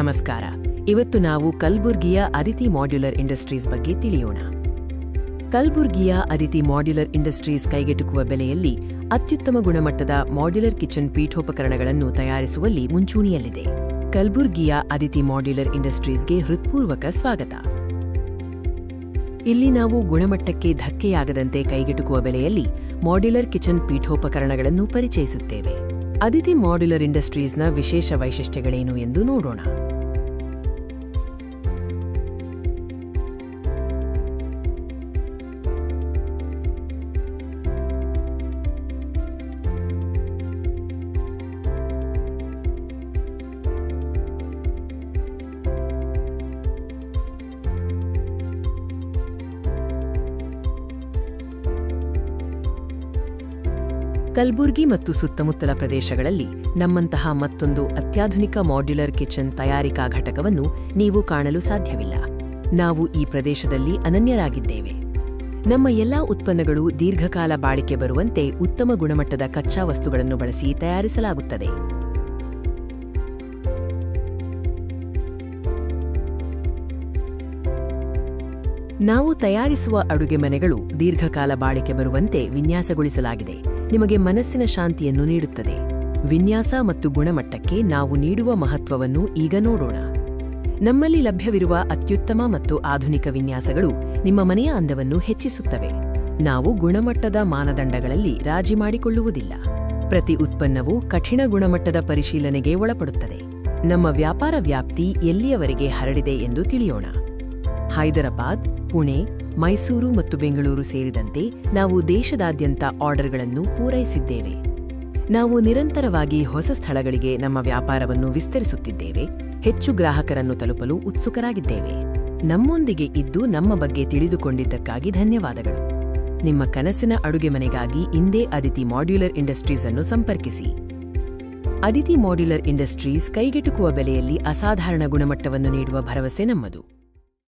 ನಮಸ್ಕಾರ. ಇವತ್ತು ನಾವು ಕಲಬುರ್ಗಿಯ ಅದಿತಿ ಮಾಡ್ಯುಲರ್ ಇಂಡಸ್ಟ್ರೀಸ್ ಬಗ್ಗೆ ತಿಳಿಯೋಣ. ಕಲಬುರ್ಗಿಯ ಅದಿತಿ ಮಾಡ್ಯುಲರ್ ಇಂಡಸ್ಟ್ರೀಸ್ ಕೈಗೆಟುಕುವ ಬೆಲೆಯಲ್ಲಿ ಅತ್ಯುತ್ತಮ ಗುಣಮಟ್ಟದ ಮಾಡ್ಯುಲರ್ ಕಿಚನ್ ಪೀಠೋಪಕರಣಗಳನ್ನು ತಯಾರಿಸುವಲ್ಲಿ ಮುಂಚೂಣಿಯಲ್ಲಿದೆ. ಕಲಬುರ್ಗಿಯ ಅದಿತಿ ಮಾಡ್ಯುಲರ್ ಇಂಡಸ್ಟ್ರೀಸ್ಗೆ ಹೃತ್ಪೂರ್ವಕ ಸ್ವಾಗತ. ಇಲ್ಲಿ ನಾವು ಗುಣಮಟ್ಟಕ್ಕೆ ಧಕ್ಕೆಯಾಗದಂತೆ ಕೈಗೆಟುಕುವ ಬೆಲೆಯಲ್ಲಿ ಮಾಡ್ಯುಲರ್ ಕಿಚನ್ ಪೀಠೋಪಕರಣಗಳನ್ನು ಪರಿಚಯಿಸುತ್ತೇವೆ. ಅದಿತಿ ಮಾಡ್ಯುಲರ್ ಇಂಡಸ್ಟ್ರೀಸ್ನ ವಿಶೇಷ ವೈಶಿಷ್ಟ್ಯಗಳೇನು ಎಂದು ನೋಡೋಣ. ಕಲಬುರ್ಗಿ ಮತ್ತು ಸುತ್ತಮುತ್ತಲ ಪ್ರದೇಶಗಳಲ್ಲಿ ನಮ್ಮಂತಹ ಮತ್ತೊಂದು ಅತ್ಯಾಧುನಿಕ ಮಾಡ್ಯುಲರ್ ಕಿಚನ್ ತಯಾರಿಕಾ ಘಟಕವನ್ನು ನೀವು ಕಾಣಲು ಸಾಧ್ಯವಿಲ್ಲ. ನಾವು ಈ ಪ್ರದೇಶದಲ್ಲಿ ಅನನ್ಯರಾಗಿದ್ದೇವೆ. ನಮ್ಮ ಎಲ್ಲಾ ಉತ್ಪನ್ನಗಳು ದೀರ್ಘಕಾಲ ಬಾಳಿಕೆ ಬರುವಂತೆ ಉತ್ತಮ ಗುಣಮಟ್ಟದ ಕಚ್ಚಾ ವಸ್ತುಗಳನ್ನು ಬಳಸಿ ತಯಾರಿಸಲಾಗುತ್ತದೆ. ನಾವು ತಯಾರಿಸುವ ಅಡುಗೆ ಮನೆಗಳು ದೀರ್ಘಕಾಲ ಬಾಳಿಕೆ ಬರುವಂತೆ ವಿನ್ಯಾಸಗೊಳಿಸಲಾಗಿದೆ. ನಿಮಗೆ ಮನಸ್ಸಿನ ಶಾಂತಿಯನ್ನು ನೀಡುತ್ತದೆ. ವಿನ್ಯಾಸ ಮತ್ತು ಗುಣಮಟ್ಟಕ್ಕೆ ನಾವು ನೀಡುವ ಮಹತ್ವವನ್ನು ಈಗ ನೋಡೋಣ. ನಮ್ಮಲ್ಲಿ ಲಭ್ಯವಿರುವ ಅತ್ಯುತ್ತಮ ಮತ್ತು ಆಧುನಿಕ ವಿನ್ಯಾಸಗಳು ನಿಮ್ಮ ಮನೆಯ ಅಂದವನ್ನು ಹೆಚ್ಚಿಸುತ್ತವೆ. ನಾವು ಗುಣಮಟ್ಟದ ಮಾನದಂಡಗಳಲ್ಲಿ ರಾಜಿ ಮಾಡಿಕೊಳ್ಳುವುದಿಲ್ಲ. ಪ್ರತಿ ಉತ್ಪನ್ನವೂ ಕಠಿಣ ಗುಣಮಟ್ಟದ ಪರಿಶೀಲನೆಗೆ ಒಳಪಡುತ್ತದೆ. ನಮ್ಮ ವ್ಯಾಪಾರ ವ್ಯಾಪ್ತಿ ಎಲ್ಲಿಯವರೆಗೆ ಹರಡಿದೆ ಎಂದು ತಿಳಿಯೋಣ. ಹೈದರಾಬಾದ್, ಪುಣೆ, ಮೈಸೂರು ಮತ್ತು ಬೆಂಗಳೂರು ಸೇರಿದಂತೆ ನಾವು ದೇಶದಾದ್ಯಂತ ಆರ್ಡರ್ಗಳನ್ನು ಪೂರೈಸಿದ್ದೇವೆ. ನಾವು ನಿರಂತರವಾಗಿ ಹೊಸ ಸ್ಥಳಗಳಿಗೆ ನಮ್ಮ ವ್ಯಾಪಾರವನ್ನು ವಿಸ್ತರಿಸುತ್ತಿದ್ದೇವೆ. ಹೆಚ್ಚು ಗ್ರಾಹಕರನ್ನು ತಲುಪಲು ಉತ್ಸುಕರಾಗಿದ್ದೇವೆ. ನಮ್ಮೊಂದಿಗೆ ಇದ್ದು ನಮ್ಮ ಬಗ್ಗೆ ತಿಳಿದುಕೊಂಡಿದ್ದಕ್ಕಾಗಿ ಧನ್ಯವಾದಗಳು. ನಿಮ್ಮ ಕನಸಿನ ಅಡುಗೆ ಮನೆಗಾಗಿ ಇಂದೇ ಅದಿತಿ ಮಾಡ್ಯುಲರ್ ಇಂಡಸ್ಟ್ರೀಸ್ ಅನ್ನು ಸಂಪರ್ಕಿಸಿ. ಅದಿತಿ ಮಾಡ್ಯುಲರ್ ಇಂಡಸ್ಟ್ರೀಸ್ ಕೈಗೆಟುಕುವ ಬೆಲೆಯಲ್ಲಿ ಅಸಾಧಾರಣ ಗುಣಮಟ್ಟವನ್ನು ನೀಡುವ ಭರವಸೆ ನಮ್ಮದು.